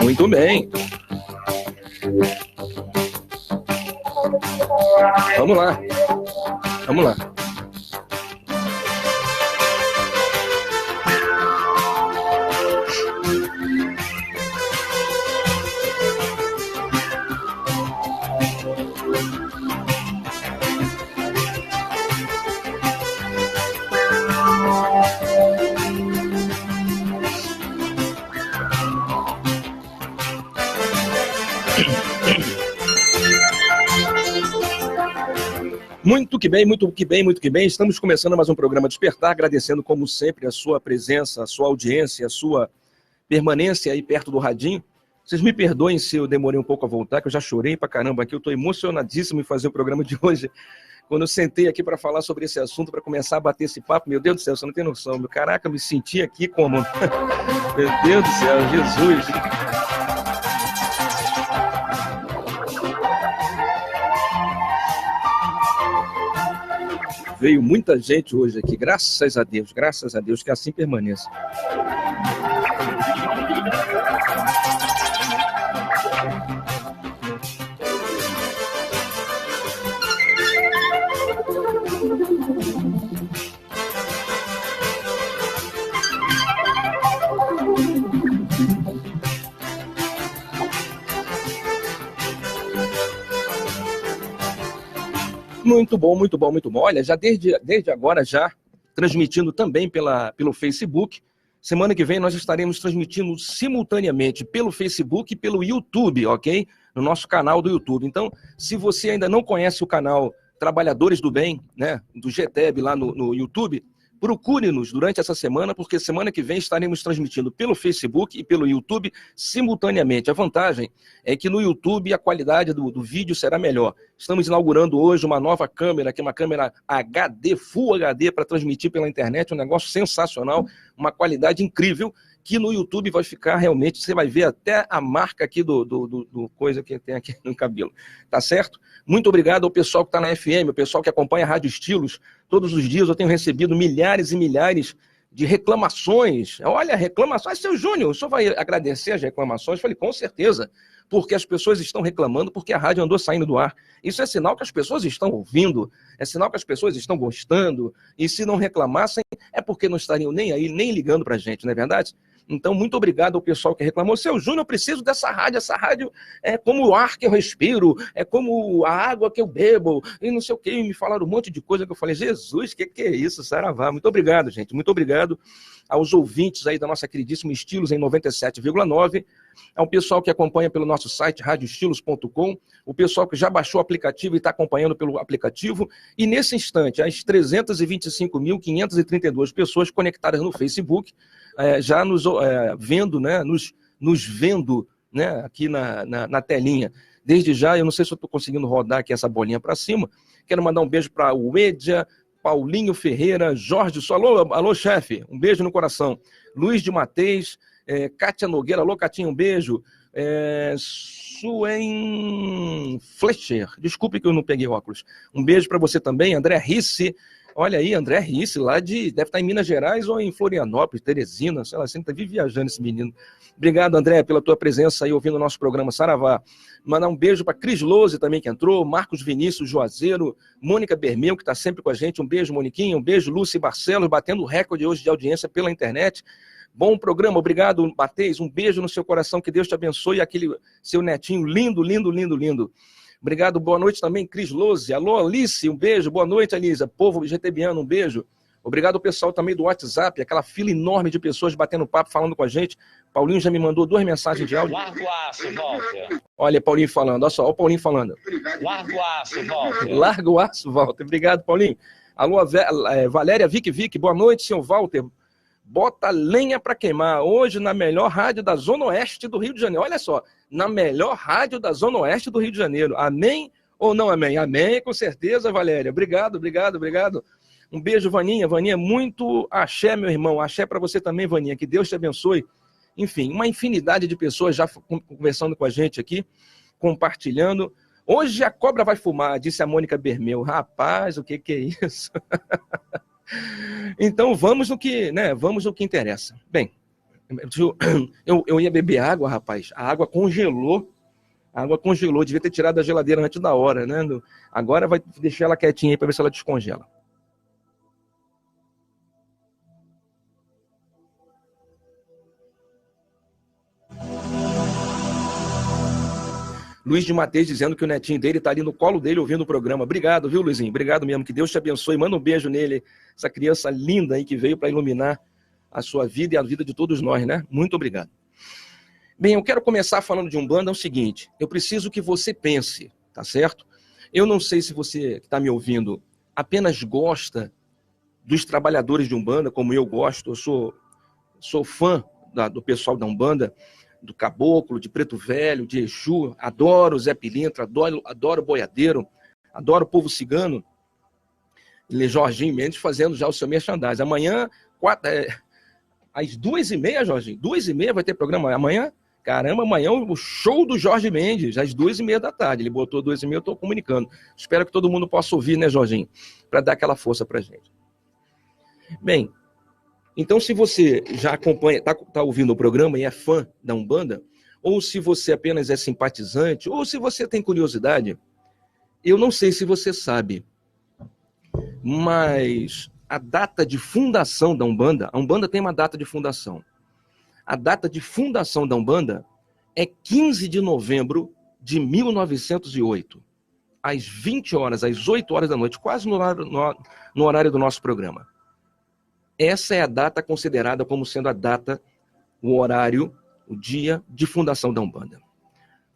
Muito bem. Vamos lá. Vamos lá. Muito que bem, muito que bem, muito que bem. Estamos começando mais um programa Despertar, agradecendo, como sempre, a sua presença, a sua audiência, a sua permanência aí perto do radinho. Vocês me perdoem se eu demorei um pouco a voltar, que eu já chorei pra caramba aqui. Eu estou emocionadíssimo em fazer o programa de hoje. Quando eu sentei aqui para falar sobre esse assunto, para começar a bater esse papo, meu Deus do céu, você não tem noção. Caraca, eu me senti aqui como... Meu Deus do céu, Jesus... Veio muita gente hoje aqui, graças a Deus, que assim permaneça. Muito bom, muito bom, muito bom. Olha, já desde agora, já transmitindo também pelo Facebook. Semana que vem nós estaremos transmitindo simultaneamente pelo Facebook e pelo YouTube, ok? No nosso canal do YouTube. Então, se você ainda não conhece o canal Trabalhadores do Bem, né, do GTEB lá no YouTube, procure-nos durante essa semana, porque semana que vem estaremos transmitindo pelo Facebook e pelo YouTube simultaneamente. A vantagem é que no YouTube a qualidade do vídeo será melhor. Estamos inaugurando hoje uma nova câmera, que é uma câmera HD, Full HD, para transmitir pela internet, um negócio sensacional, uma qualidade incrível, que no YouTube vai ficar realmente, você vai ver até a marca aqui do coisa que tem aqui no cabelo, tá certo? Muito obrigado ao pessoal que está na FM, o pessoal que acompanha a Rádio Estilos. Todos os dias eu tenho recebido milhares e milhares de reclamações. Olha, reclamações. Seu Júnior, o senhor vai agradecer as reclamações? Eu falei, com certeza, porque as pessoas estão reclamando, porque a rádio andou saindo do ar. Isso é sinal que as pessoas estão ouvindo, é sinal que as pessoas estão gostando, e se não reclamassem, é porque não estariam nem aí, nem ligando para a gente, não é verdade? Então, muito obrigado ao pessoal que reclamou. Seu Júnior, eu preciso dessa rádio. Essa rádio é como o ar que eu respiro, é como a água que eu bebo, e não sei o quê. E me falaram um monte de coisa que eu falei, Jesus, que é isso, saravá? Muito obrigado, gente. Muito obrigado aos ouvintes aí da nossa queridíssima Estilos em 97,9, ao pessoal que acompanha pelo nosso site, radioestilos.com, o pessoal que já baixou o aplicativo e está acompanhando pelo aplicativo, e nesse instante, as 325.532 pessoas conectadas no Facebook, já nos vendo, né, nos vendo, né, aqui na telinha. Desde já, eu não sei se eu estou conseguindo rodar aqui essa bolinha para cima, quero mandar um beijo para o Edja, Paulinho Ferreira, Jorge, alô chefe, um beijo no coração. Luiz de Mateis, Kátia Nogueira, alô Catinha, um beijo. Suen Fletcher, desculpe que eu não peguei óculos. Um beijo para você também, André Risse. Olha aí, André Risse, deve estar em Minas Gerais ou em Florianópolis, Teresina, sei lá, sempre vive viajando esse menino. Obrigado, André, pela tua presença aí ouvindo o nosso programa Saravá. Mandar um beijo para Cris Lose também que entrou, Marcos Vinícius Juazeiro, Mônica Bermeu, que está sempre com a gente. Um beijo, Moniquinha, um beijo, Lúcia Barcelos, batendo o recorde hoje de audiência pela internet. Bom programa, obrigado, Mateus, um beijo no seu coração, que Deus te abençoe, aquele seu netinho lindo, lindo, lindo, lindo. Obrigado, boa noite também, Cris Lose. Alô, Alice, um beijo, boa noite, Alisa. Povo GTBiano, um beijo. Obrigado ao pessoal também do WhatsApp, aquela fila enorme de pessoas batendo papo, falando com a gente. Paulinho já me mandou 2 mensagens de áudio. Larga o aço, Walter. Olha, Paulinho falando, olha só, olha o Paulinho falando. Larga o aço, Walter. Larga o aço, Walter. Obrigado, Paulinho. Alô, Valéria Vic, boa noite, senhor Walter. Bota lenha para queimar, hoje na melhor rádio da Zona Oeste do Rio de Janeiro. Olha só, na melhor rádio da Zona Oeste do Rio de Janeiro. Amém ou não amém? Amém, com certeza, Valéria. Obrigado. Um beijo, Vaninha. Vaninha, muito axé, meu irmão. Axé para você também, Vaninha. Que Deus te abençoe. Enfim, uma infinidade de pessoas já conversando com a gente aqui, compartilhando. Hoje a cobra vai fumar, disse a Mônica Bermeu. Rapaz, o que é isso? Então vamos no que, né? Vamos no que interessa. Bem, eu ia beber água, rapaz. A água congelou. A água congelou. Devia ter tirado da geladeira antes da hora, né? Agora vai deixar ela quietinha aí para ver se ela descongela. Luiz de Mateus dizendo que o netinho dele está ali no colo dele ouvindo o programa. Obrigado, viu, Luizinho? Obrigado mesmo. Que Deus te abençoe. Manda um beijo nele. Essa criança linda aí que veio para iluminar a sua vida e a vida de todos nós, né? Muito obrigado. Bem, eu quero começar falando de Umbanda. É o seguinte, eu preciso que você pense, tá certo? Eu não sei se você que está me ouvindo apenas gosta dos trabalhadores de Umbanda, como eu gosto. Eu sou fã do pessoal da Umbanda, do Caboclo, de Preto Velho, de Exu, adoro Zé Pilintra, adoro Boiadeiro, adoro o povo cigano, e Jorginho Mendes fazendo já o seu merchandising. Amanhã, às 2h30, Jorginho, 2h30 vai ter programa amanhã? Caramba, amanhã o show do Jorge Mendes, às 2h30 da tarde, ele botou 2h30, eu estou comunicando. Espero que todo mundo possa ouvir, né, Jorginho, para dar aquela força para a gente. Bem, então, se você já acompanha, está ouvindo o programa e é fã da Umbanda, ou se você apenas é simpatizante, ou se você tem curiosidade, eu não sei se você sabe, mas a data de fundação da Umbanda, a Umbanda tem uma data de fundação. A data de fundação da Umbanda é 15 de novembro de 1908, às 20 horas, às 8 horas da noite, quase no horário do nosso programa. Essa é a data considerada como sendo a data, o horário, o dia de fundação da Umbanda.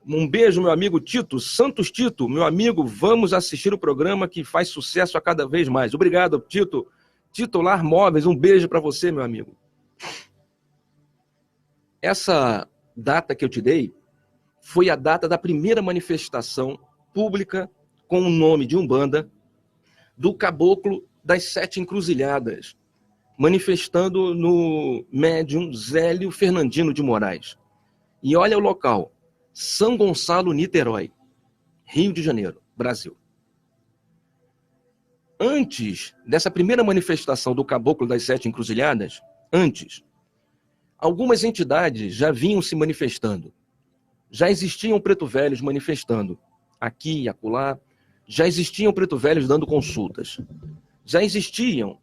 Um beijo, meu amigo Tito, Santos Tito, meu amigo, vamos assistir o programa que faz sucesso a cada vez mais. Obrigado, Tito. Titular Móveis, um beijo para você, meu amigo. Essa data que eu te dei foi a data da primeira manifestação pública com o nome de Umbanda do Caboclo das Sete Encruzilhadas, manifestando no médium Zélio Fernandino de Moraes. E olha o local, São Gonçalo, Niterói, Rio de Janeiro, Brasil. Antes dessa primeira manifestação do Caboclo das Sete Encruzilhadas, algumas entidades já vinham se manifestando. Já existiam preto velhos manifestando, aqui e acolá, já existiam preto velhos dando consultas. Já existiam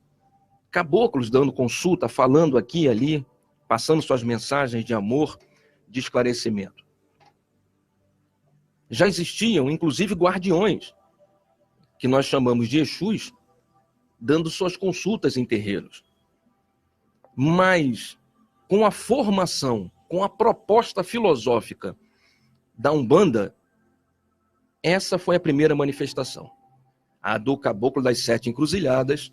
caboclos dando consulta, falando aqui e ali, passando suas mensagens de amor, de esclarecimento. Já existiam, inclusive, guardiões, que nós chamamos de Exus, dando suas consultas em terreiros. Mas, com a formação, com a proposta filosófica da Umbanda, essa foi a primeira manifestação. A do Caboclo das Sete Encruzilhadas,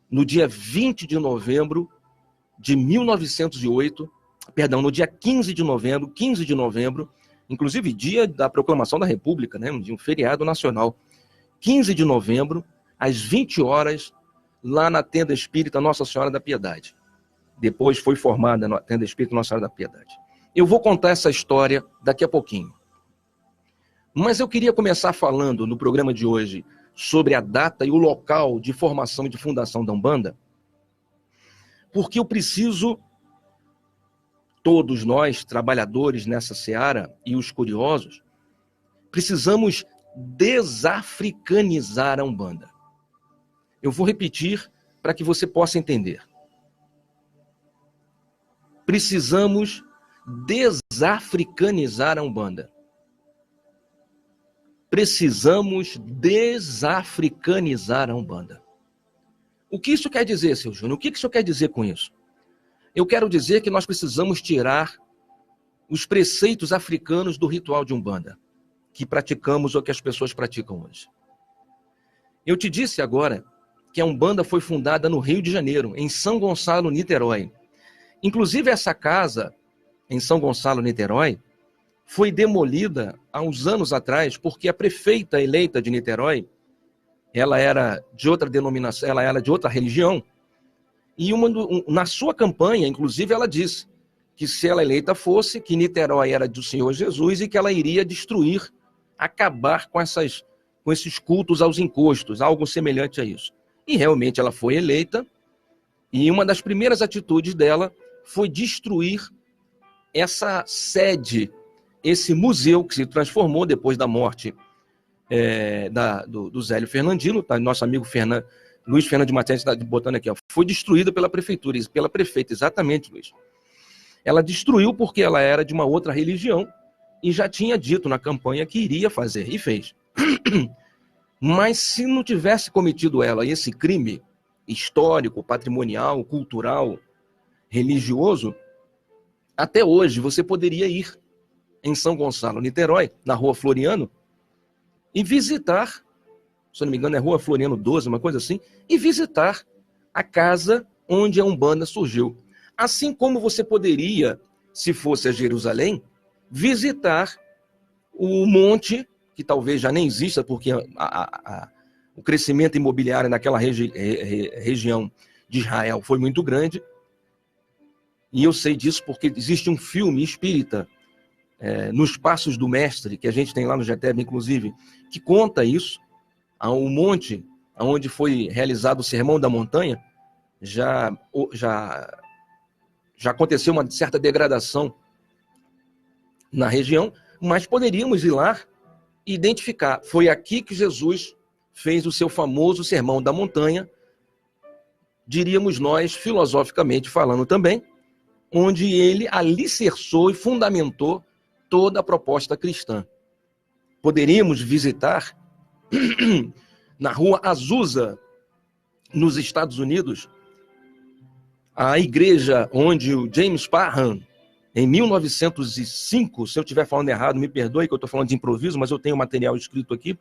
no dia 20 de novembro de 1908, no dia 15 de novembro, inclusive dia da proclamação da República, né, de um feriado nacional, 15 de novembro, às 20 horas, lá na Tenda Espírita Nossa Senhora da Piedade. Depois foi formada na Tenda Espírita Nossa Senhora da Piedade. Eu vou contar essa história daqui a pouquinho. Mas eu queria começar falando no programa de hoje sobre a data e o local de formação e de fundação da Umbanda, porque eu preciso, todos nós, trabalhadores nessa seara e os curiosos, precisamos desafricanizar a Umbanda. Eu vou repetir para que você possa entender. Precisamos desafricanizar a Umbanda. Precisamos desafricanizar a Umbanda. O que isso quer dizer, seu Júnior? O que isso quer dizer com isso? Eu quero dizer que nós precisamos tirar os preceitos africanos do ritual de Umbanda, que praticamos ou que as pessoas praticam hoje. Eu te disse agora que a Umbanda foi fundada no Rio de Janeiro, em São Gonçalo, Niterói. Inclusive essa casa, em São Gonçalo, Niterói, foi demolida há uns anos atrás, porque a prefeita eleita de Niterói, ela era de outra denominação, ela era de outra religião, e na sua campanha, inclusive, ela disse que se ela eleita fosse, que Niterói era do Senhor Jesus e que ela iria destruir, acabar com esses cultos aos encostos, algo semelhante a isso. E realmente ela foi eleita, e uma das primeiras atitudes dela foi destruir essa sede, esse museu que se transformou depois da morte do Zélio Fernandino, tá? Nosso amigo Luiz Fernando de Matheus está botando aqui, ó, foi destruída pela prefeitura, pela prefeita, exatamente, Luiz. Ela destruiu porque ela era de uma outra religião e já tinha dito na campanha que iria fazer, e fez. Mas se não tivesse cometido ela esse crime histórico, patrimonial, cultural, religioso, até hoje você poderia ir em São Gonçalo, Niterói, na Rua Floriano, e visitar, se não me engano é Rua Floriano 12, uma coisa assim, e visitar a casa onde a Umbanda surgiu. Assim como você poderia, se fosse a Jerusalém, visitar o monte, que talvez já nem exista, porque o crescimento imobiliário naquela região de Israel foi muito grande. E eu sei disso porque existe um filme espírita, Nos Passos do Mestre, que a gente tem lá no GTEB, inclusive, que conta isso. O monte onde foi realizado o Sermão da Montanha, já aconteceu uma certa degradação na região, mas poderíamos ir lá e identificar. Foi aqui que Jesus fez o seu famoso Sermão da Montanha, diríamos nós, filosoficamente falando também, onde ele alicerçou e fundamentou toda a proposta cristã. Poderíamos visitar na Rua Azusa, nos Estados Unidos, a igreja onde o James Parham, em 1905, se eu estiver falando errado, me perdoe que eu estou falando de improviso, mas eu tenho material escrito aqui,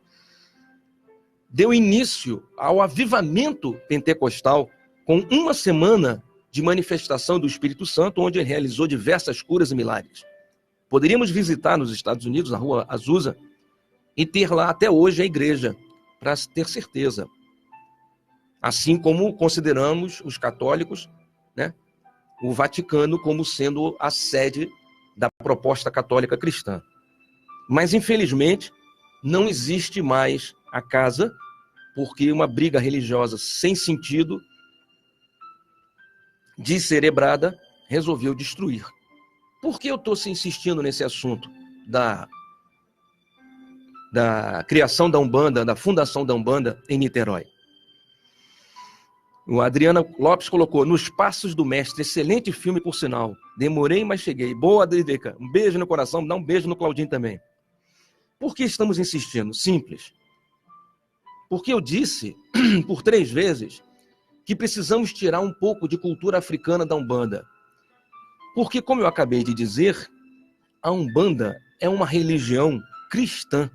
deu início ao avivamento pentecostal com uma semana de manifestação do Espírito Santo, onde ele realizou diversas curas e milagres. Poderíamos visitar nos Estados Unidos, na Rua Azusa, e ter lá até hoje a igreja, para ter certeza. Assim como consideramos os católicos, né, o Vaticano como sendo a sede da proposta católica cristã. Mas, infelizmente, não existe mais a casa, porque uma briga religiosa sem sentido, descerebrada, resolveu destruir. Por que eu estou insistindo nesse assunto da criação da Umbanda, da fundação da Umbanda em Niterói? O Adriana Lopes colocou, Nos Passos do Mestre, excelente filme por sinal. Demorei, mas cheguei. Boa, Drideca. Um beijo no coração, dá um beijo no Claudinho também. Por que estamos insistindo? Simples. Porque eu disse, por 3 vezes, que precisamos tirar um pouco de cultura africana da Umbanda. Porque, como eu acabei de dizer, a Umbanda é uma religião cristã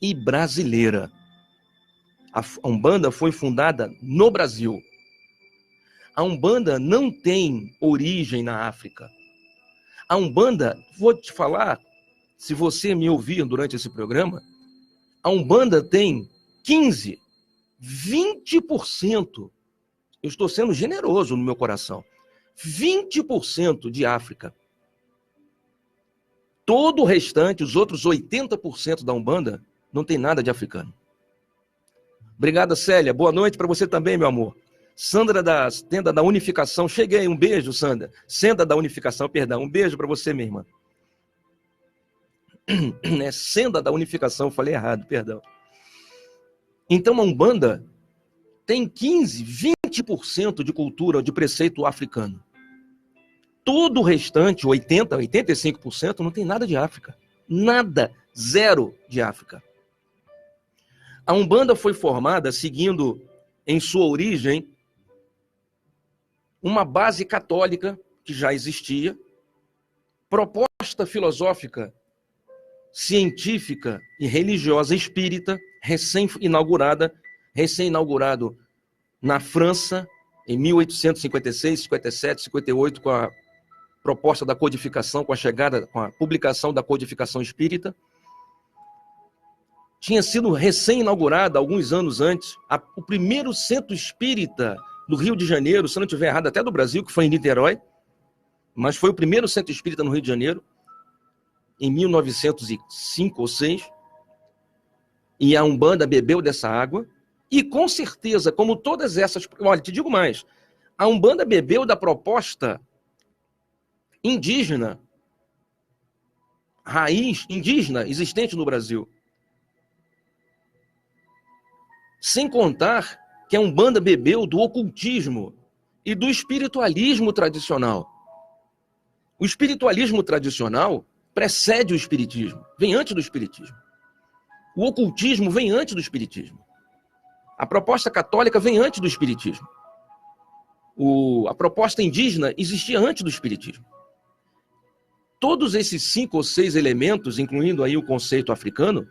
e brasileira. A Umbanda foi fundada no Brasil. A Umbanda não tem origem na África. A Umbanda, vou te falar, se você me ouvir durante esse programa, a Umbanda tem 15%, 20%, eu estou sendo generoso no meu coração, 20% de África. Todo o restante, os outros 80% da Umbanda, não tem nada de africano. Obrigada, Célia. Boa noite para você também, meu amor. Sandra da Tenda da Unificação. Cheguei. Um beijo, Sandra. Senda da Unificação, perdão. Um beijo para você, minha irmã. Senda da Unificação, falei errado, perdão. Então, a Umbanda tem 15%, 20% de cultura, de preceito africano. Todo o restante, 80%, 85%, não tem nada de África. Nada. Zero de África. A Umbanda foi formada seguindo, em sua origem, uma base católica que já existia, proposta filosófica, científica e religiosa espírita, recém-inaugurado na França, em 1856, 57, 58, com a proposta da codificação, com a publicação da codificação espírita. Tinha sido recém-inaugurada, alguns anos antes, o primeiro centro espírita do Rio de Janeiro, se não estiver errado, até do Brasil, que foi em Niterói, mas foi o primeiro centro espírita no Rio de Janeiro, em 1905 ou 6, e a Umbanda bebeu dessa água, E com certeza, como todas essas... Olha, te digo mais. A Umbanda bebeu da proposta indígena, raiz indígena existente no Brasil. Sem contar que a Umbanda bebeu do ocultismo e do espiritualismo tradicional. O espiritualismo tradicional precede o espiritismo, vem antes do espiritismo. O ocultismo vem antes do espiritismo. A proposta católica vem antes do espiritismo. A proposta indígena existia antes do espiritismo. Todos esses 5 ou 6 elementos, incluindo aí o conceito africano,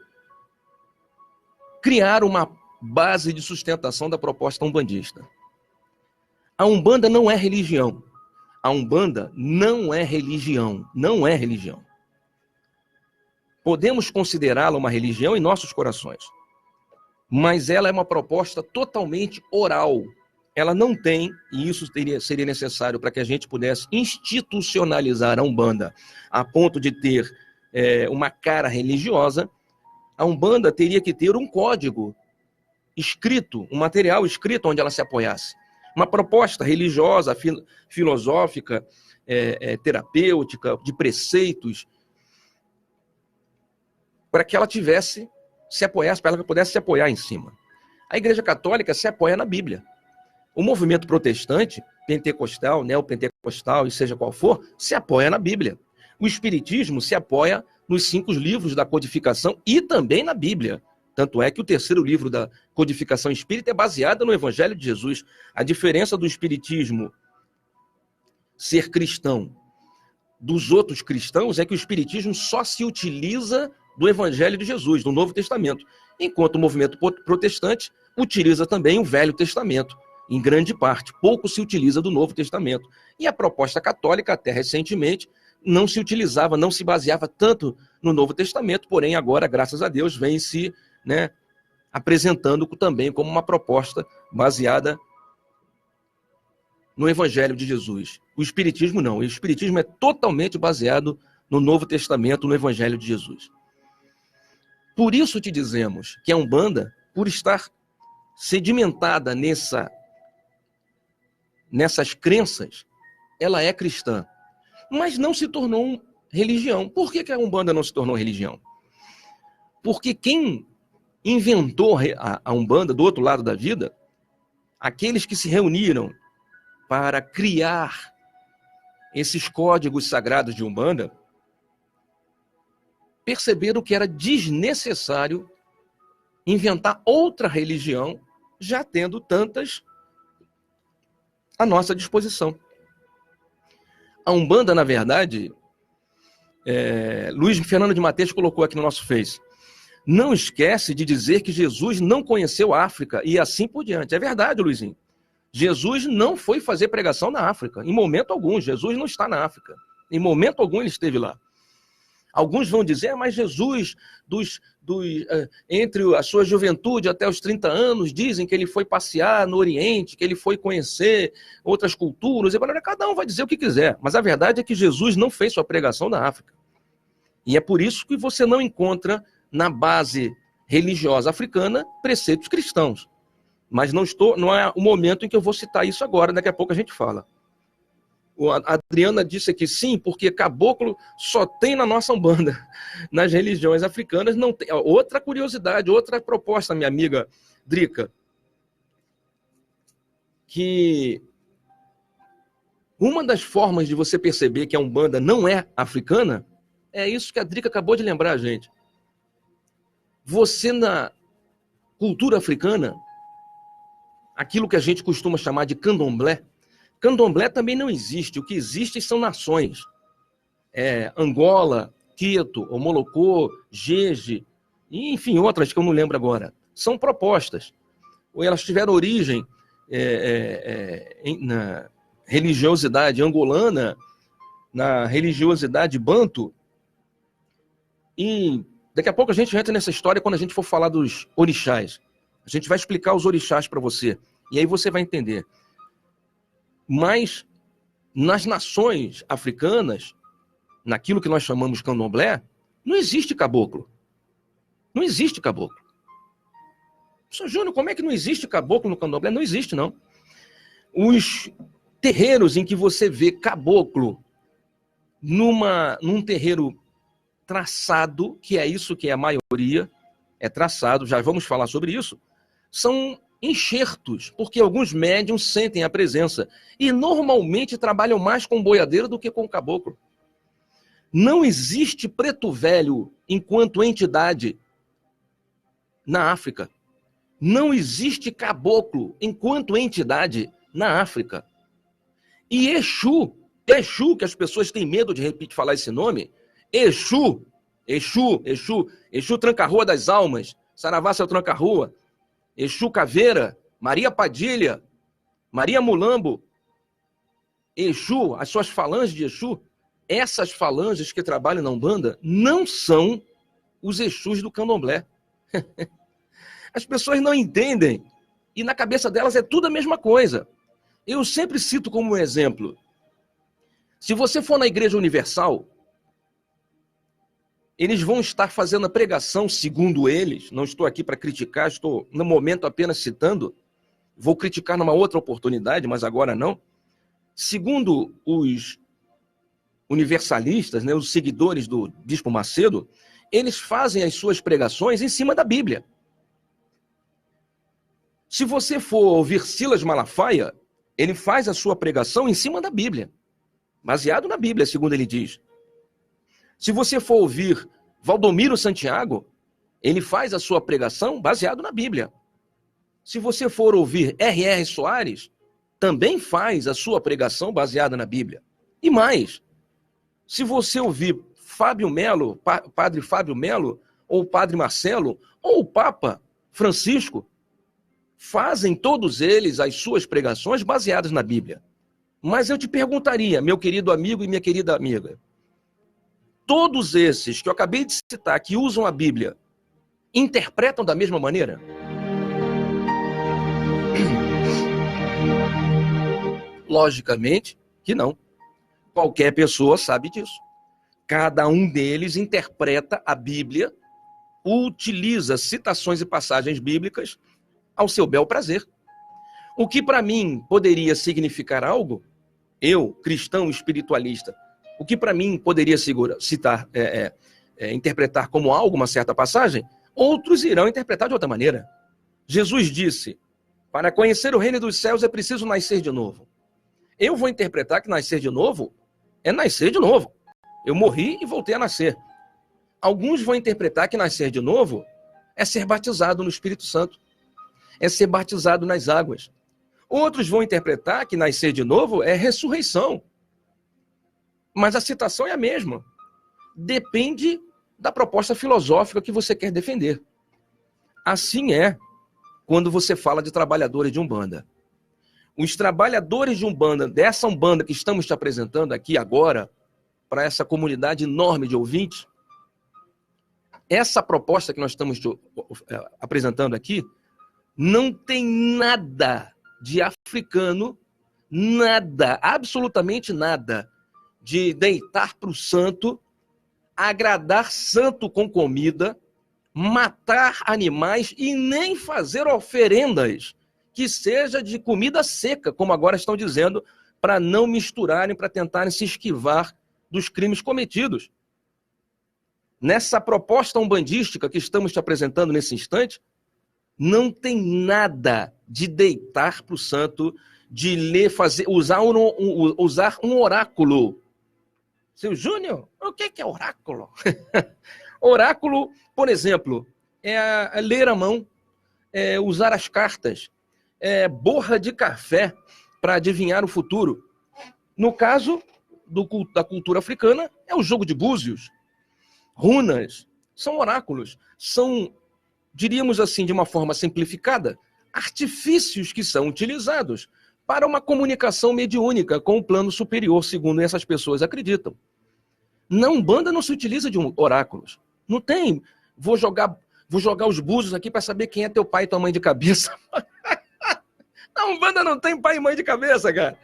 criaram uma base de sustentação da proposta umbandista. A Umbanda não é religião. A Umbanda não é religião. Não é religião. Podemos considerá-la uma religião em nossos corações, mas ela é uma proposta totalmente oral. Ela não tem, e isso seria necessário para que a gente pudesse institucionalizar a Umbanda a ponto de ter uma cara religiosa. A Umbanda teria que ter um código escrito, um material escrito onde ela se apoiasse. Uma proposta religiosa, filosófica, terapêutica, de preceitos, para que ela tivesse, se apoiasse, para que ela pudesse se apoiar em cima. A Igreja Católica se apoia na Bíblia. O movimento protestante, pentecostal, neopentecostal, e seja qual for, se apoia na Bíblia. O Espiritismo se apoia nos 5 livros da codificação e também na Bíblia. Tanto é que o 3º livro da codificação espírita é baseado no Evangelho de Jesus. A diferença do Espiritismo ser cristão dos outros cristãos é que o Espiritismo só se utiliza do Evangelho de Jesus, do Novo Testamento, enquanto o movimento protestante utiliza também o Velho Testamento, em grande parte. Pouco se utiliza do Novo Testamento. E a proposta católica, até recentemente, não se utilizava, não se baseava tanto no Novo Testamento, porém agora, graças a Deus, vem se apresentando também como uma proposta baseada no Evangelho de Jesus. O Espiritismo não. O Espiritismo é totalmente baseado no Novo Testamento, no Evangelho de Jesus. Por isso te dizemos que a Umbanda, por estar sedimentada nessas crenças, ela é cristã, mas não se tornou religião. Por que a Umbanda não se tornou religião? Porque quem inventou a Umbanda do outro lado da vida, aqueles que se reuniram para criar esses códigos sagrados de Umbanda, perceberam que era desnecessário inventar outra religião, já tendo tantas à nossa disposição. A Umbanda, na verdade, Luiz Fernando de Mateus colocou aqui no nosso Face, não esquece de dizer que Jesus não conheceu a África e assim por diante. É verdade, Luizinho. Jesus não foi fazer pregação na África, em momento algum. Jesus não está na África. Em momento algum ele esteve lá. Alguns vão dizer, mas Jesus, entre a sua juventude até os 30 anos, dizem que ele foi passear no Oriente, que ele foi conhecer outras culturas. Cada um vai dizer o que quiser, mas a verdade é que Jesus não fez sua pregação na África. E é por isso que você não encontra na base religiosa africana preceitos cristãos. Mas não é o momento em que eu vou citar isso agora, daqui a pouco a gente fala. A Adriana disse aqui, sim, porque caboclo só tem na nossa Umbanda. Nas religiões africanas não tem. Outra curiosidade, outra proposta, minha amiga Drica, que uma das formas de você perceber que a Umbanda não é africana, é isso que a Drica acabou de lembrar a gente. Você, na cultura africana, aquilo que a gente costuma chamar de candomblé, candomblé também não existe. O que existe são nações. Angola, Quito, Omolocô, Jeje, e, enfim, outras que eu não lembro agora. São propostas. Ou elas tiveram origem na religiosidade angolana, na religiosidade banto. E daqui a pouco a gente entra nessa história quando a gente for falar dos orixás. A gente vai explicar os orixás para você. E aí você vai entender. Mas nas nações africanas, naquilo que nós chamamos candomblé, não existe caboclo. Não existe caboclo. Senhor Júnior, como é que não existe caboclo no candomblé? Não existe, não. Os terreiros em que você vê caboclo num terreiro traçado, que é isso que é a maioria, é traçado, já vamos falar sobre isso, são enxertos, porque alguns médiums sentem a presença e normalmente trabalham mais com boiadeiro do que com caboclo. Não existe preto velho enquanto entidade na África. Não existe caboclo enquanto entidade na África. E Exu, que as pessoas têm medo de repetir falar esse nome, Exu Tranca-Rua das Almas, Saravá seu Tranca-Rua, Exu Caveira, Maria Padilha, Maria Mulambo, Exu, as suas falanges de Exu, essas falanges que trabalham na Umbanda não são os Exus do candomblé. As pessoas não entendem e na cabeça delas é tudo a mesma coisa. Eu sempre cito como exemplo, se você for na Igreja Universal, eles vão estar fazendo a pregação, segundo eles, não estou aqui para criticar, estou no momento apenas citando, vou criticar numa outra oportunidade, mas agora não. Segundo os universalistas, né, os seguidores do Bispo Macedo, eles fazem as suas pregações em cima da Bíblia. Se você for ouvir Silas Malafaia, ele faz a sua pregação em cima da Bíblia, baseado na Bíblia, segundo ele diz. Se você for ouvir Valdomiro Santiago, ele faz a sua pregação baseado na Bíblia. Se você for ouvir R.R. Soares, também faz a sua pregação baseada na Bíblia. E mais, se você ouvir Fábio Melo, Padre Fábio Melo, ou Padre Marcelo, ou o Papa Francisco, fazem todos eles as suas pregações baseadas na Bíblia. Mas eu te perguntaria, meu querido amigo e minha querida amiga, todos esses que eu acabei de citar, que usam a Bíblia, interpretam da mesma maneira? Logicamente que não. Qualquer pessoa sabe disso. Cada um deles interpreta a Bíblia, utiliza citações e passagens bíblicas ao seu bel prazer. O que para mim poderia significar algo, eu, cristão espiritualista, o que para mim poderia interpretar como algo uma certa passagem, outros irão interpretar de outra maneira. Jesus disse, para conhecer o reino dos céus é preciso nascer de novo. Eu vou interpretar que nascer de novo é nascer de novo. Eu morri e voltei a nascer. Alguns vão interpretar que nascer de novo é ser batizado no Espírito Santo, é ser batizado nas águas. Outros vão interpretar que nascer de novo é ressurreição. Mas a citação é a mesma. Depende da proposta filosófica que você quer defender. Assim é quando você fala de trabalhadores de Umbanda. Os trabalhadores de Umbanda, dessa Umbanda que estamos te apresentando aqui agora, para essa comunidade enorme de ouvintes, essa proposta que nós estamos apresentando aqui, não tem nada de africano, nada, absolutamente nada, de deitar para o santo, agradar santo com comida, matar animais e nem fazer oferendas que seja de comida seca, como agora estão dizendo, para não misturarem, para tentarem se esquivar dos crimes cometidos. Nessa proposta umbandística que estamos te apresentando nesse instante, não tem nada de deitar para o santo, de ler, usar um oráculo. Seu Júnior, o que é oráculo? Oráculo, por exemplo, é ler a mão, é usar as cartas, é borra de café para adivinhar o futuro. No caso da cultura africana, é o jogo de búzios. Runas são oráculos, são, diríamos assim, de uma forma simplificada, artifícios que são utilizados para uma comunicação mediúnica com o plano superior, segundo essas pessoas acreditam. Na Umbanda não se utiliza de oráculos. Não tem, vou jogar os búzios aqui para saber quem é teu pai e tua mãe de cabeça. Na Umbanda não tem pai e mãe de cabeça, cara.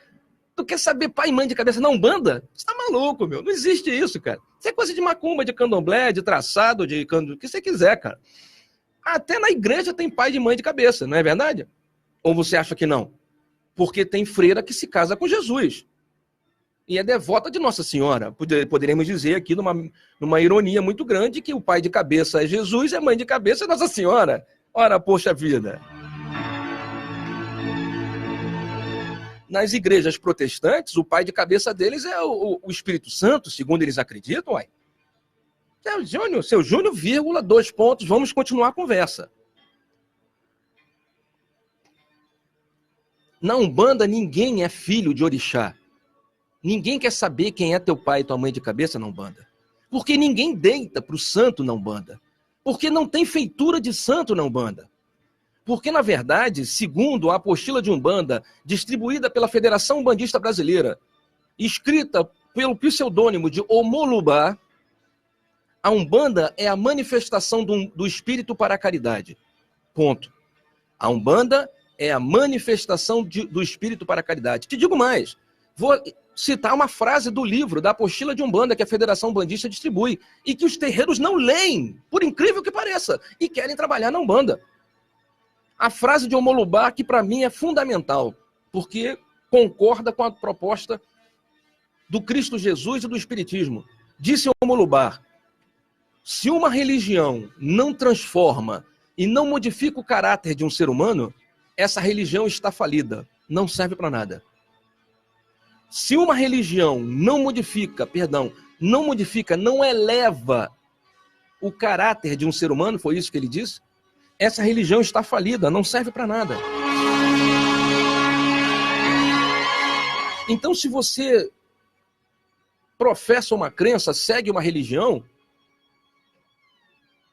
Tu quer saber pai e mãe de cabeça na Umbanda? Você tá maluco, meu. Não existe isso, cara. Isso é coisa de macumba, de candomblé, de traçado, o que você quiser, cara. Até na igreja tem pai e mãe de cabeça, não é verdade? Ou você acha que não? Porque tem freira que se casa com Jesus. E é devota de Nossa Senhora. Poderíamos dizer aqui, numa ironia muito grande, que o pai de cabeça é Jesus e a mãe de cabeça é Nossa Senhora. Ora, poxa vida. Nas igrejas protestantes, o pai de cabeça deles é o Espírito Santo, segundo eles acreditam, uai. Seu Júnior, vírgula, 2 pontos, vamos continuar a conversa. Na Umbanda, ninguém é filho de orixá. Ninguém quer saber quem é teu pai e tua mãe de cabeça na Umbanda. Porque ninguém deita para o santo na Umbanda. Porque não tem feitura de santo na Umbanda. Porque, na verdade, segundo a apostila de Umbanda, distribuída pela Federação Umbandista Brasileira, escrita pelo pseudônimo de Omolubá, a Umbanda é a manifestação do espírito para a caridade. Ponto. A Umbanda é a manifestação do espírito para a caridade. Te digo mais, vou citar uma frase do livro, da apostila de Umbanda, que a Federação Umbandista distribui, e que os terreiros não leem, por incrível que pareça, e querem trabalhar na Umbanda. A frase de Omolubá, que para mim é fundamental, porque concorda com a proposta do Cristo Jesus e do Espiritismo. Disse Omolubá: se uma religião não transforma e não modifica o caráter de um ser humano, essa religião está falida, não serve para nada. Se uma religião não eleva o caráter de um ser humano, foi isso que ele disse, essa religião está falida, não serve para nada. Então, se você professa uma crença, segue uma religião,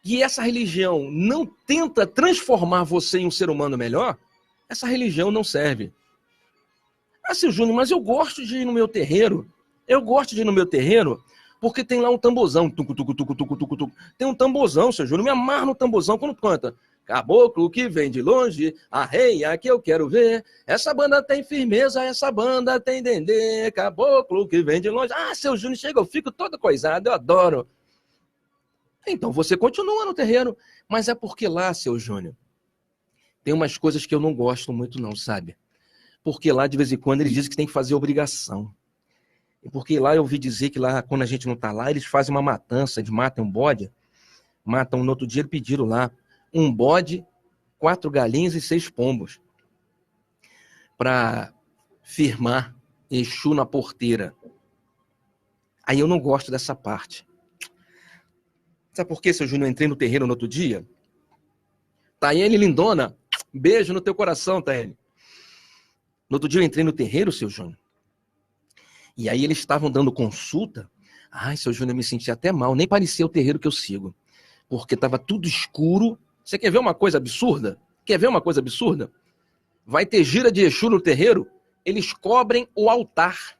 e essa religião não tenta transformar você em um ser humano melhor, essa religião não serve. Ah, seu Júnior, mas eu gosto de ir no meu terreiro. Porque tem lá um tamborzão. Tem um tamborzão, seu Júnior. Me amarro no tamborzão quando canta. Caboclo que vem de longe, arreia que eu quero ver. Essa banda tem firmeza, essa banda tem dendê. Caboclo que vem de longe. Ah, seu Júnior, chega, eu fico todo coisado, eu adoro. Então você continua no terreiro. Mas é porque lá, seu Júnior, tem umas coisas que eu não gosto muito não, sabe? Porque lá, de vez em quando, eles dizem que tem que fazer obrigação. E porque lá eu ouvi dizer que lá, quando a gente não tá lá, eles fazem uma matança, eles matam um bode, matam no outro dia, pediram lá um bode, 4 galinhas e 6 pombos, para firmar Exu na porteira. Aí eu não gosto dessa parte. Sabe por quê, seu Júnior? Eu entrei no terreiro no outro dia. Tayene lindona, beijo no teu coração, Tayene. No outro dia eu entrei no terreiro, seu Júnior. E aí eles estavam dando consulta. Ai, seu Júnior, eu me senti até mal. Nem parecia o terreiro que eu sigo. Porque estava tudo escuro. Você quer ver uma coisa absurda? Vai ter gira de Exu no terreiro? Eles cobrem o altar.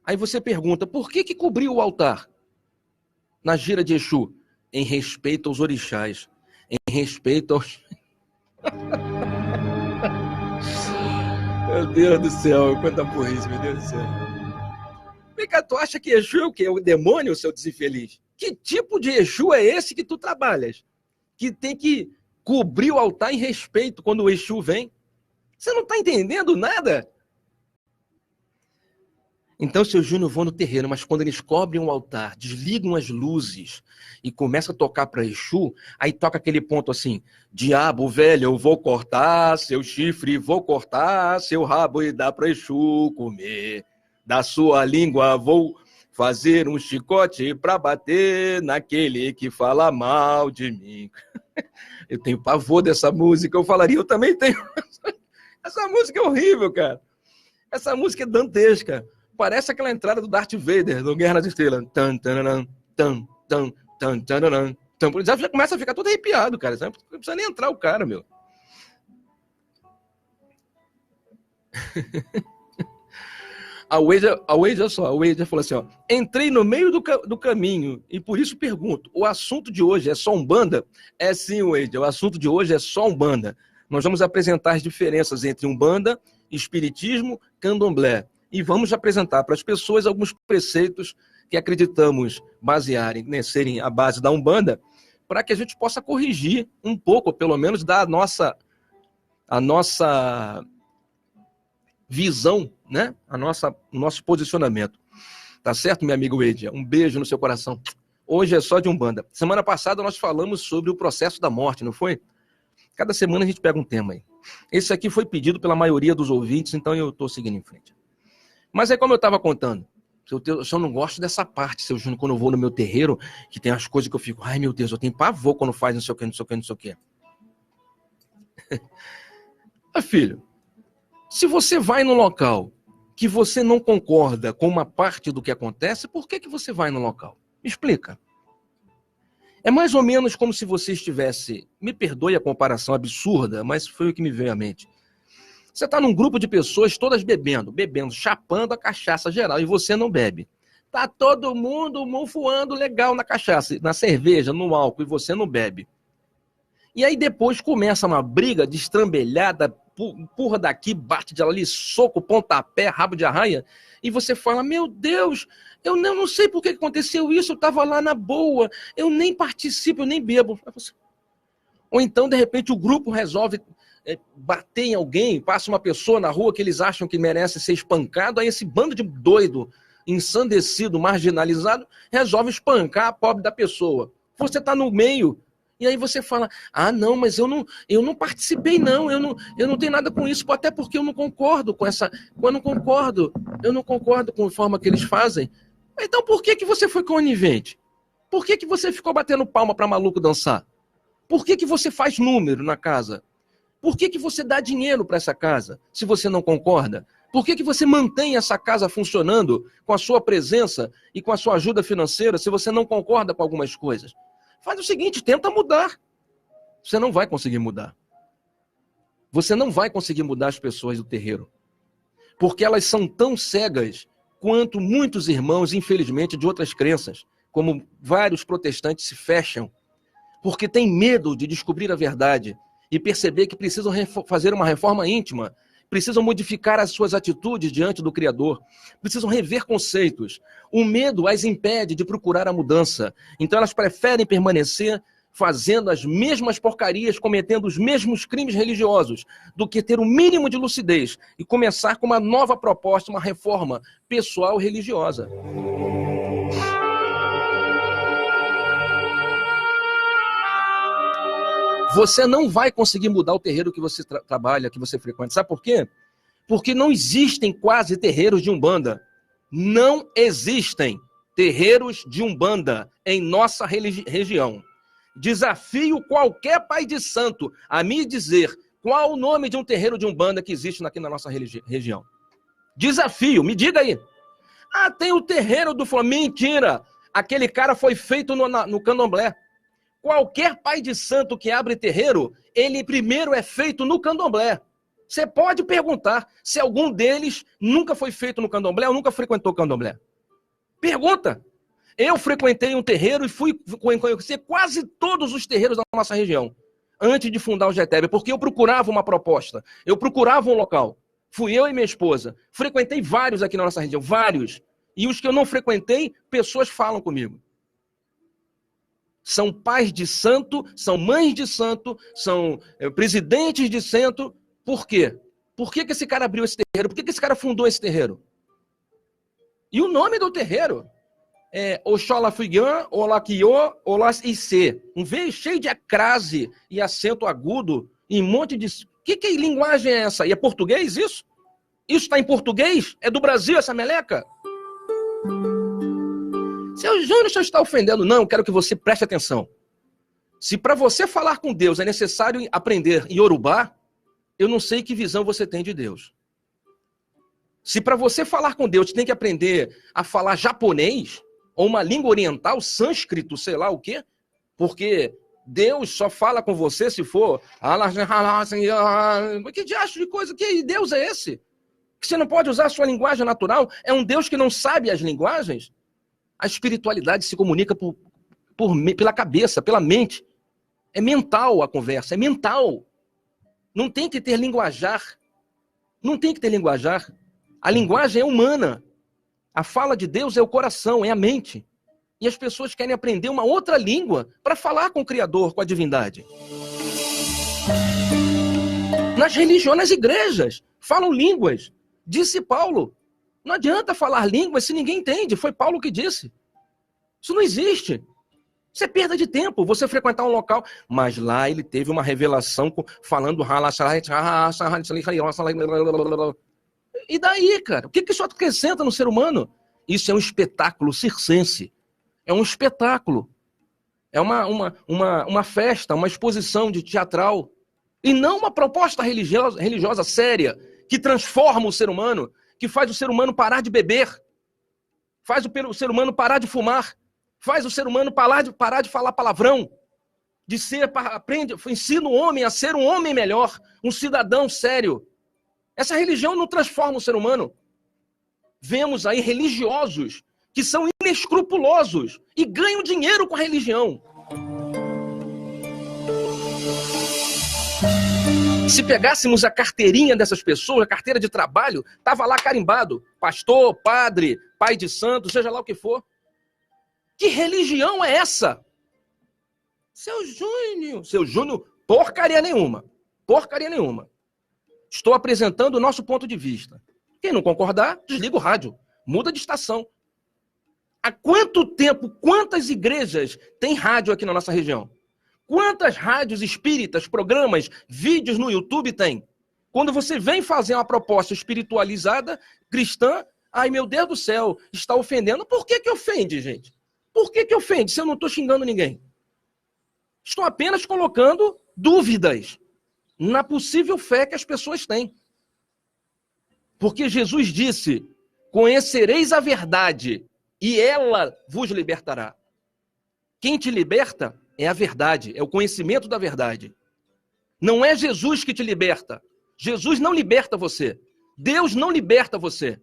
Aí você pergunta, por que cobriu o altar na gira de Exu? Em respeito aos orixás. Em respeito aos... Meu Deus do céu, quanta burrice, meu Deus do céu. Vem cá, tu acha que Exu é o quê? O demônio, seu desinfeliz? Que tipo de Exu é esse que tu trabalhas? Que tem que cobrir o altar em respeito quando o Exu vem? Você não está entendendo nada? Então, seu Júnior, vão no terreiro, mas quando eles cobrem o altar, desligam as luzes e começam a tocar para Exu, aí toca aquele ponto assim, diabo velho, eu vou cortar seu chifre, vou cortar seu rabo e dar para Exu comer. Da sua língua vou fazer um chicote para bater naquele que fala mal de mim. Eu tenho pavor dessa música, eu falaria, eu também tenho. Essa música é horrível, cara. Essa música é dantesca. Parece aquela entrada do Darth Vader, no Guerra nas Estrelas. Já começa a ficar todo arrepiado, cara. Não precisa nem entrar o cara, meu. A Wager falou assim, ó. Entrei no meio do caminho e por isso pergunto, o assunto de hoje é só Umbanda? É sim, Wager, o assunto de hoje é só Umbanda. Nós vamos apresentar as diferenças entre Umbanda, Espiritismo, Candomblé. E vamos apresentar para as pessoas alguns preceitos que acreditamos basearem, serem a base da Umbanda, para que a gente possa corrigir um pouco, pelo menos, da nossa visão, né? O nosso posicionamento. Tá certo, meu amigo Edia? Um beijo no seu coração. Hoje é só de Umbanda. Semana passada nós falamos sobre o processo da morte, não foi? Cada semana a gente pega um tema aí. Esse aqui foi pedido pela maioria dos ouvintes, então eu estou seguindo em frente. Mas é como eu estava contando. Eu só não gosto dessa parte, seu Júnior, quando eu vou no meu terreiro, que tem as coisas que eu fico, ai meu Deus, eu tenho pavor quando faz não sei o que, não sei o que, não sei o que. Mas, filho, se você vai no local que você não concorda com uma parte do que acontece, por que você vai no local? Me explica. É mais ou menos como se você estivesse, me perdoe a comparação absurda, mas foi o que me veio à mente. Você está num grupo de pessoas todas bebendo, chapando a cachaça geral, e você não bebe. Tá todo mundo mufuando legal na cachaça, na cerveja, no álcool, e você não bebe. E aí depois começa uma briga destrambelhada, empurra daqui, bate de ali, soco, pontapé, rabo de arraia, e você fala, meu Deus, eu não sei por que aconteceu isso, eu estava lá na boa, eu nem participo, eu nem bebo. Ou então, de repente, o grupo resolve bater em alguém, passa uma pessoa na rua que eles acham que merece ser espancado, aí esse bando de doido, ensandecido, marginalizado, resolve espancar a pobre da pessoa. Você está no meio, e aí você fala, não, mas eu não participei não, eu não tenho nada com isso, até porque eu não concordo com essa, eu não concordo com a forma que eles fazem. Então por que você foi conivente? Por que você ficou batendo palma para maluco dançar? Por que você faz número na casa? Por que você dá dinheiro para essa casa, se você não concorda? Por que você mantém essa casa funcionando com a sua presença e com a sua ajuda financeira, se você não concorda com algumas coisas? Faz o seguinte, tenta mudar. Você não vai conseguir mudar. Você não vai conseguir mudar as pessoas do terreiro. Porque elas são tão cegas quanto muitos irmãos, infelizmente, de outras crenças, como vários protestantes se fecham, porque têm medo de descobrir a verdade e perceber que precisam fazer uma reforma íntima, precisam modificar as suas atitudes diante do Criador, precisam rever conceitos. O medo as impede de procurar a mudança, então elas preferem permanecer fazendo as mesmas porcarias, cometendo os mesmos crimes religiosos, do que ter o mínimo de lucidez e começar com uma nova proposta, uma reforma pessoal religiosa. Você não vai conseguir mudar o terreiro que você trabalha, que você frequenta. Sabe por quê? Porque não existem quase terreiros de Umbanda. Não existem terreiros de Umbanda em nossa região. Desafio qualquer pai de santo a me dizer qual o nome de um terreiro de Umbanda que existe aqui na nossa região. Desafio, me diga aí. Tem o terreiro do Flamengo. Mentira! Aquele cara foi feito no candomblé. Qualquer pai de santo que abre terreiro, ele primeiro é feito no candomblé. Você pode perguntar se algum deles nunca foi feito no candomblé ou nunca frequentou candomblé. Pergunta. Eu frequentei um terreiro e fui conhecer quase todos os terreiros da nossa região, antes de fundar o GTEB, porque eu procurava uma proposta, eu procurava um local. Fui eu e minha esposa. Frequentei vários aqui na nossa região, vários. E os que eu não frequentei, pessoas falam comigo. São pais de santo, são mães de santo, são presidentes de santo. Por quê? Por que esse cara abriu esse terreiro? Por que esse cara fundou esse terreiro? E o nome do terreiro é Oxóla Fuigã, Olaquiô, Olas IC. Um V cheio de crase e acento agudo e um monte de... Que linguagem é essa? E é português isso? Isso está em português? É do Brasil essa meleca? Seu Júnior, você está ofendendo? Não, eu quero que você preste atenção. Se para você falar com Deus é necessário aprender Iorubá, eu não sei que visão você tem de Deus. Se para você falar com Deus, você tem que aprender a falar japonês, ou uma língua oriental, sânscrito, sei lá o quê, porque Deus só fala com você se for... Que diacho de coisa, que Deus é esse? Que você não pode usar a sua linguagem natural? É um Deus que não sabe as linguagens? A espiritualidade se comunica pela cabeça, pela mente. É mental a conversa, é mental. Não tem que ter linguajar. Não tem que ter linguajar. A linguagem é humana. A fala de Deus é o coração, é a mente. E as pessoas querem aprender uma outra língua para falar com o Criador, com a divindade. Nas religiões, nas igrejas, falam línguas. Disse Paulo. Não adianta falar línguas se ninguém entende. Foi Paulo que disse. Isso não existe. Isso é perda de tempo, você frequentar um local. Mas lá ele teve uma revelação falando... E daí, cara? O que isso acrescenta no ser humano? Isso é um espetáculo circense. É um espetáculo. É uma festa, uma exposição de teatral. E não uma proposta religiosa séria, que transforma o ser humano, que faz o ser humano parar de beber, faz o ser humano parar de fumar, faz o ser humano parar de falar palavrão, ensina o homem a ser um homem melhor, um cidadão sério. Essa religião não transforma o ser humano. Vemos aí religiosos que são inescrupulosos e ganham dinheiro com a religião. Se pegássemos a carteirinha dessas pessoas, a carteira de trabalho, estava lá carimbado, pastor, padre, pai de santo, seja lá o que for. Que religião é essa? Seu Júnior, porcaria nenhuma. Porcaria nenhuma. Estou apresentando o nosso ponto de vista. Quem não concordar, desliga o rádio. Muda de estação. Há quanto tempo, quantas igrejas tem rádio aqui na nossa região? Quantas rádios espíritas, programas, vídeos no YouTube tem? Quando você vem fazer uma proposta espiritualizada, cristã, ai meu Deus do céu, está ofendendo. Por que ofende, gente? Por que ofende se eu não estou xingando ninguém? Estou apenas colocando dúvidas na possível fé que as pessoas têm. Porque Jesus disse, conhecereis a verdade e ela vos libertará. Quem te liberta é a verdade, é o conhecimento da verdade. Não é Jesus que te liberta. Jesus não liberta você. Deus não liberta você.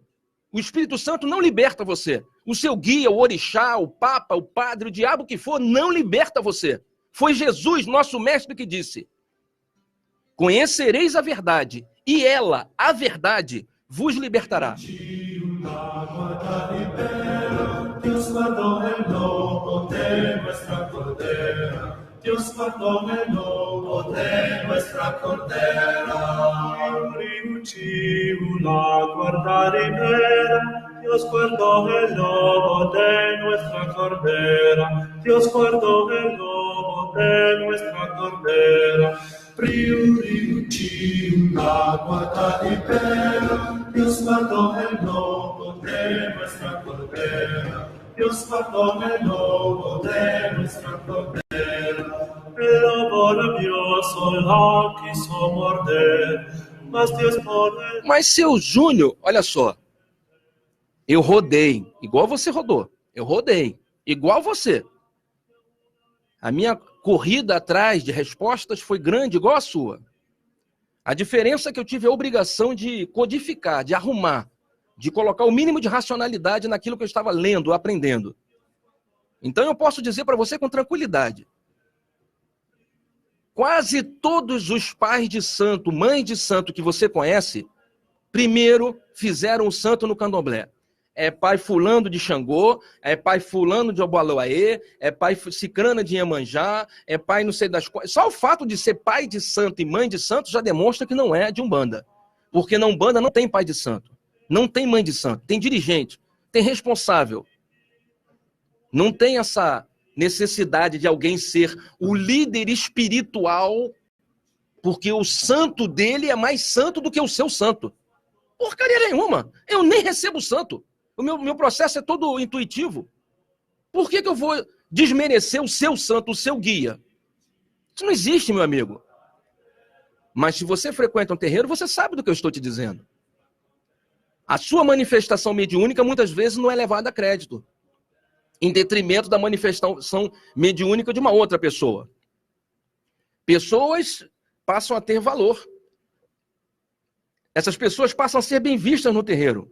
O Espírito Santo não liberta você. O seu guia, o orixá, o papa, o padre, o diabo que for, não liberta você. Foi Jesus, nosso mestre, que disse, conhecereis a verdade, e ela, a verdade, vos libertará. Dios guardó el lobo de nuestra cordera. Una guarda ribera. Dios guardó el lobo de nuestra cordera. Dios guardó el lobo de nuestra cordera. Una guarda ribera. Dios guardó el lobo de nuestra cordera. Dios guardó el lobo de nuestra cordera. Mas seu Júnior, olha só, eu rodei, igual você rodou, eu rodei, igual você. A minha corrida atrás de respostas foi grande, igual a sua. A diferença é que eu tive a obrigação de codificar, de arrumar, de colocar o mínimo de racionalidade naquilo que eu estava lendo, aprendendo. Então eu posso dizer para você com tranquilidade, quase todos os pais de santo, mães de santo que você conhece, primeiro fizeram o santo no candomblé. É pai fulano de Xangô, é pai fulano de Obaloaê, é pai cicrana de Iemanjá, é pai não sei das coisas. Só o fato de ser pai de santo e mãe de santo já demonstra que não é de Umbanda. Porque na Umbanda não tem pai de santo, não tem mãe de santo, tem dirigente, tem responsável. Não tem essa necessidade de alguém ser o líder espiritual, porque o santo dele é mais santo do que o seu santo. Porcaria nenhuma. Eu nem recebo santo. O meu processo é todo intuitivo. Por que eu vou desmerecer o seu santo, o seu guia? Isso não existe, meu amigo. Mas se você frequenta um terreiro, você sabe do que eu estou te dizendo. A sua manifestação mediúnica muitas vezes não é levada a crédito, em detrimento da manifestação mediúnica de uma outra pessoa. Pessoas passam a ter valor. Essas pessoas passam a ser bem vistas no terreiro.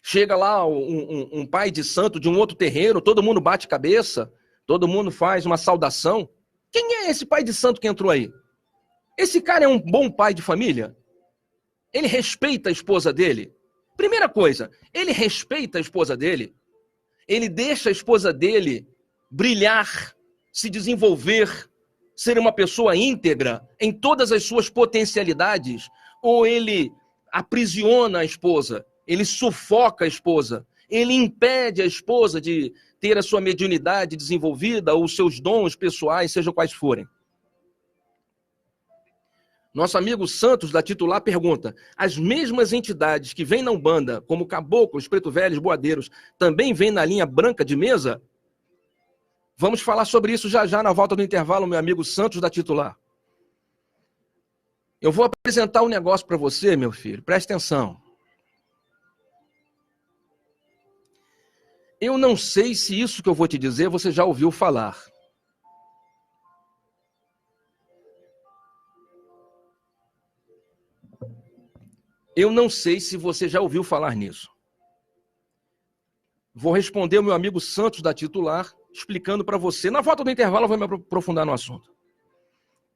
Chega lá um pai de santo de um outro terreiro, todo mundo bate cabeça, todo mundo faz uma saudação. Quem é esse pai de santo que entrou aí? Esse cara é um bom pai de família? Ele respeita a esposa dele? Primeira coisa, ele respeita a esposa dele? Ele deixa a esposa dele brilhar, se desenvolver, ser uma pessoa íntegra em todas as suas potencialidades, ou ele aprisiona a esposa, ele sufoca a esposa, ele impede a esposa de ter a sua mediunidade desenvolvida ou os seus dons pessoais, sejam quais forem. Nosso amigo Santos, da Titular, pergunta: as mesmas entidades que vêm na Umbanda, como caboclos, preto velhos, boadeiros, também vêm na linha branca de mesa? Vamos falar sobre isso já já na volta do intervalo, meu amigo Santos, da Titular. Eu vou apresentar um negócio para você, meu filho, presta atenção. Eu não sei se isso que eu vou te dizer você já ouviu falar. Eu não sei se você já ouviu falar nisso. Vou responder o meu amigo Santos, da Titular, explicando para você. Na volta do intervalo eu vou me aprofundar no assunto.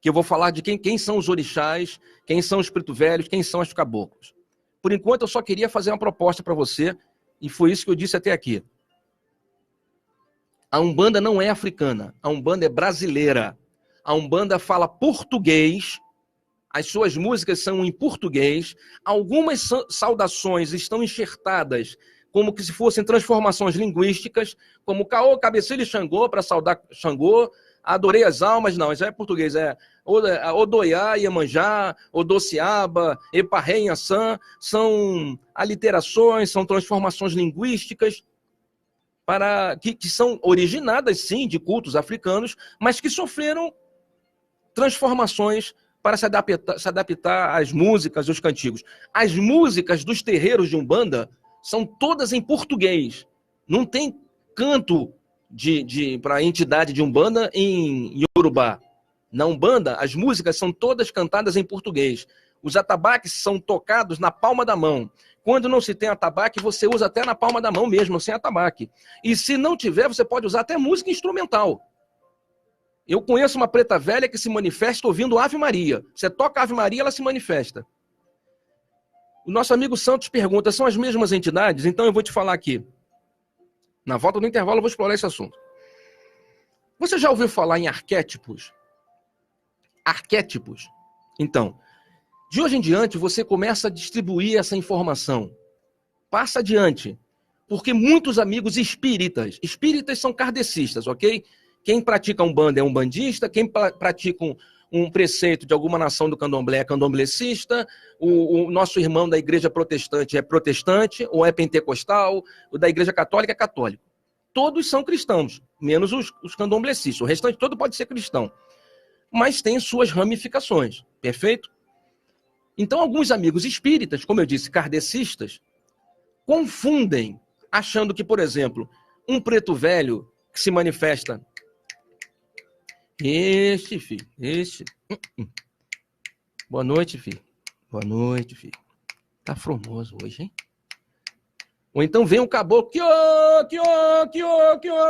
Que eu vou falar de quem são os orixás, quem são os preto velhos, quem são os caboclos. Por enquanto eu só queria fazer uma proposta para você, e foi isso que eu disse até aqui. A Umbanda não é africana, a Umbanda é brasileira. A Umbanda fala português, as suas músicas são em português, algumas saudações estão enxertadas como que se fossem transformações linguísticas, como Caô, Cabecilha e Xangô, para saudar Xangô, adorei as almas, não, isso é português, é Odoiá, Iemanjá, Odociaba, Eparré, Inhaçã, são aliterações, são transformações linguísticas, que são originadas, sim, de cultos africanos, mas que sofreram transformações para se adaptar às músicas e aos cantigos. As músicas dos terreiros de Umbanda são todas em português. Não tem canto para a entidade de Umbanda em Yorubá. Na Umbanda, as músicas são todas cantadas em português. Os atabaques são tocados na palma da mão. Quando não se tem atabaque, você usa até na palma da mão mesmo, sem atabaque. E se não tiver, você pode usar até música instrumental. Eu conheço uma preta velha que se manifesta ouvindo Ave Maria. Você toca Ave Maria, ela se manifesta. O nosso amigo Santos pergunta, são as mesmas entidades? Então eu vou te falar aqui. Na volta do intervalo eu vou explorar esse assunto. Você já ouviu falar em arquétipos? Arquétipos? Então, de hoje em diante você começa a distribuir essa informação. Passa adiante. Porque muitos amigos espíritas são kardecistas, ok? Quem pratica Umbanda é umbandista, quem pratica um preceito de alguma nação do candomblé é candomblecista, o nosso irmão da igreja protestante é protestante, ou é pentecostal, o da igreja católica é católico. Todos são cristãos, menos os candomblecistas. O restante todo pode ser cristão. Mas tem suas ramificações, perfeito? Então, alguns amigos espíritas, como eu disse, kardecistas, confundem, achando que, por exemplo, um preto velho que se manifesta... Boa noite, filho. Boa noite, filho. Tá formoso hoje, hein? Ou então vem um caboclo,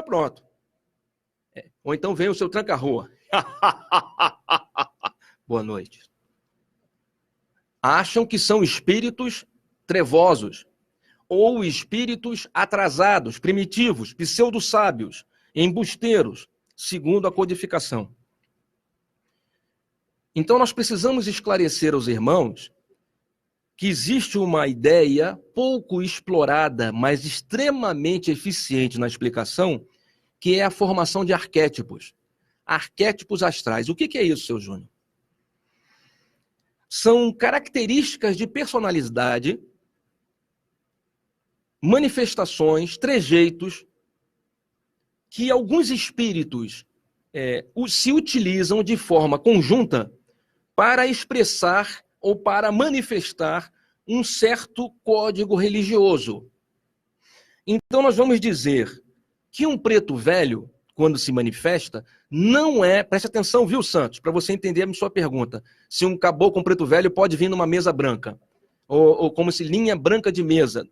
pronto. Ou então vem o seu tranca-rua. Boa noite. Acham que são espíritos trevosos, ou espíritos atrasados, primitivos, pseudo-sábios, embusteiros, segundo a codificação. Então nós precisamos esclarecer aos irmãos que existe uma ideia pouco explorada, mas extremamente eficiente na explicação, que é a formação de arquétipos. Arquétipos astrais. O que é isso, seu Júnior? São características de personalidade, manifestações, trejeitos, que alguns espíritos se utilizam de forma conjunta para expressar ou para manifestar um certo código religioso. Então nós vamos dizer que um preto velho, quando se manifesta, não é... Preste atenção, viu, Santos, para você entender a sua pergunta. Se um caboclo com um preto velho pode vir numa mesa branca, ou como se linha branca de mesa.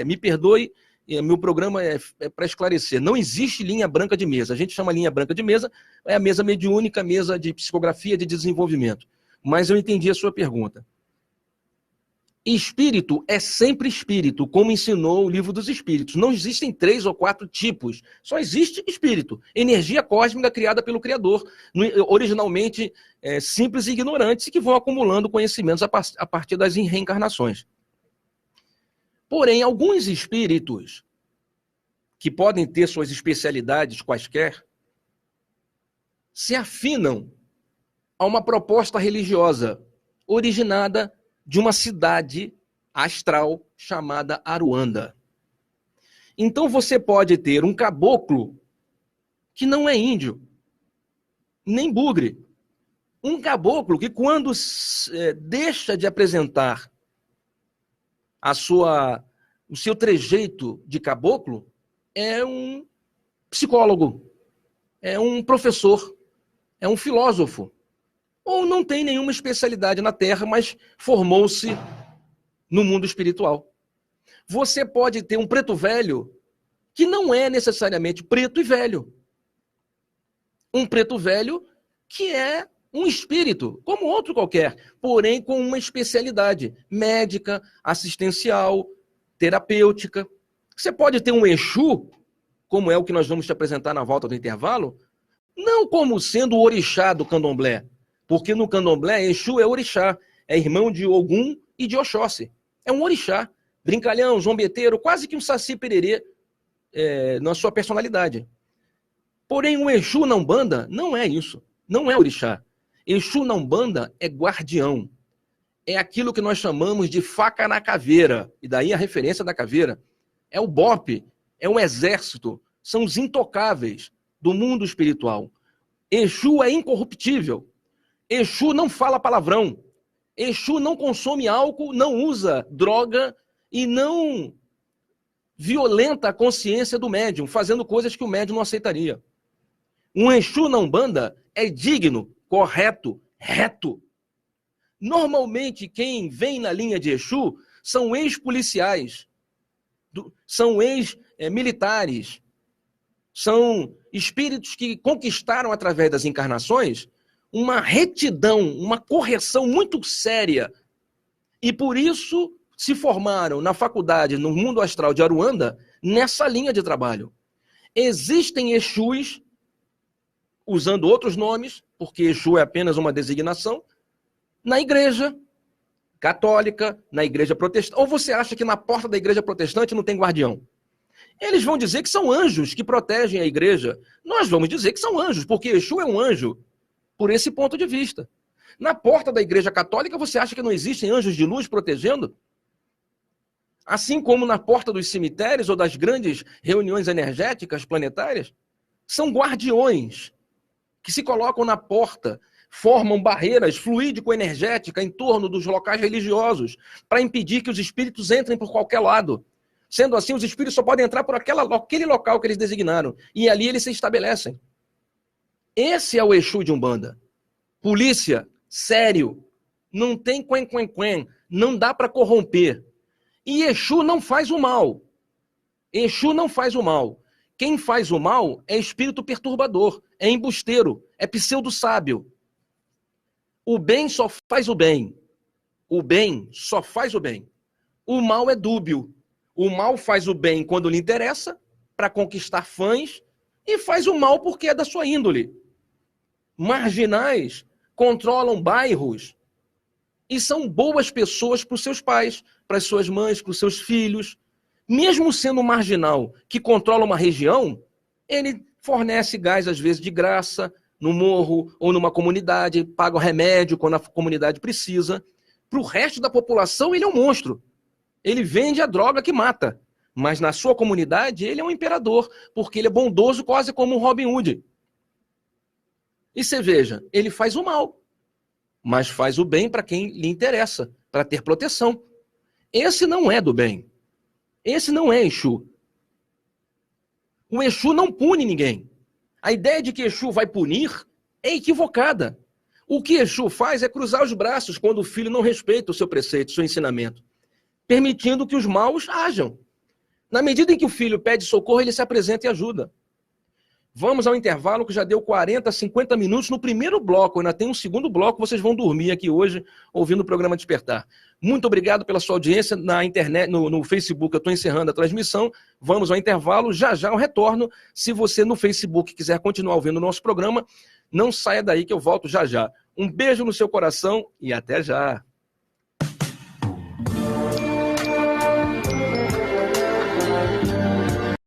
Me perdoe, meu programa é para esclarecer. Não existe linha branca de mesa. A gente chama linha branca de mesa, é a mesa mediúnica, mesa de psicografia, de desenvolvimento. Mas eu entendi a sua pergunta. Espírito é sempre espírito, como ensinou o Livro dos Espíritos. Não existem 3 ou 4 tipos. Só existe espírito. Energia cósmica criada pelo Criador. Originalmente simples e ignorantes, que vão acumulando conhecimentos a partir das reencarnações. Porém, alguns espíritos, que podem ter suas especialidades quaisquer, se afinam a uma proposta religiosa originada de uma cidade astral chamada Aruanda. Então você pode ter um caboclo que não é índio, nem bugre. Um caboclo que, quando deixa de apresentar o seu trejeito de caboclo, é um psicólogo, é um professor, é um filósofo. Ou não tem nenhuma especialidade na Terra, mas formou-se no mundo espiritual. Você pode ter um preto velho que não é necessariamente preto e velho. Um preto velho que é um espírito, como outro qualquer, porém com uma especialidade médica, assistencial, terapêutica. Você pode ter um Exu, como é o que nós vamos te apresentar na volta do intervalo, não como sendo o orixá do candomblé, porque no candomblé, Exu é orixá, é irmão de Ogum e de Oxóssi. É um orixá, brincalhão, zombeteiro, quase que um saci pererê na sua personalidade. Porém, o Exu na Umbanda não é isso, não é orixá. Exu na Umbanda é guardião. É aquilo que nós chamamos de faca na caveira, e daí a referência da caveira. É o BOPE, é um exército, são os intocáveis do mundo espiritual. Exu é incorruptível. Exu não fala palavrão. Exu não consome álcool, não usa droga e não violenta a consciência do médium, fazendo coisas que o médium não aceitaria. Um Exu na Umbanda é digno, correto, reto. Normalmente, quem vem na linha de Exu são ex-policiais, são ex-militares, são espíritos que conquistaram, através das encarnações, uma retidão, uma correção muito séria. E por isso se formaram na faculdade, no mundo astral de Aruanda, nessa linha de trabalho. Existem Exus, usando outros nomes, porque Exu é apenas uma designação, na igreja católica, na igreja protestante. Ou você acha que na porta da igreja protestante não tem guardião? Eles vão dizer que são anjos que protegem a igreja. Nós vamos dizer que são anjos, porque Exu é um anjo, por esse ponto de vista. Na porta da igreja católica, você acha que não existem anjos de luz protegendo? Assim como na porta dos cemitérios ou das grandes reuniões energéticas planetárias, são guardiões que se colocam na porta, formam barreiras fluídico-energéticas em torno dos locais religiosos para impedir que os espíritos entrem por qualquer lado. Sendo assim, os espíritos só podem entrar por aquele local que eles designaram, e ali eles se estabelecem. Esse é o Exu de Umbanda. Polícia, sério, não tem quen, não dá para corromper. E Exu não faz o mal. Exu não faz o mal. Quem faz o mal é espírito perturbador, é embusteiro, é pseudo-sábio. O bem só faz o bem. O bem só faz o bem. O mal é dúbio. O mal faz o bem quando lhe interessa, para conquistar fãs, e faz o mal porque é da sua índole. Marginais controlam bairros e são boas pessoas para os seus pais, para as suas mães, para os seus filhos. Mesmo sendo um marginal que controla uma região, ele fornece gás, às vezes, de graça, no morro ou numa comunidade, paga o remédio quando a comunidade precisa. Para o resto da população, ele é um monstro. Ele vende a droga que mata. Mas na sua comunidade, ele é um imperador, porque ele é bondoso quase como um Robin Hood. E você veja, ele faz o mal, mas faz o bem para quem lhe interessa, para ter proteção. Esse não é do bem. Esse não é Exu. O Exu não pune ninguém. A ideia de que Exu vai punir é equivocada. O que Exu faz é cruzar os braços quando o filho não respeita o seu preceito, o seu ensinamento, permitindo que os maus ajam. Na medida em que o filho pede socorro, ele se apresenta e ajuda. Vamos ao intervalo, que já deu 40, 50 minutos no primeiro bloco. Ainda tem um segundo bloco, vocês vão dormir aqui hoje ouvindo o programa Despertar. Muito obrigado pela sua audiência na internet, no Facebook. Eu estou encerrando a transmissão. Vamos ao intervalo, já já eu retorno. Se você no Facebook quiser continuar ouvindo o nosso programa, não saia daí que eu volto já já. Um beijo no seu coração e até já.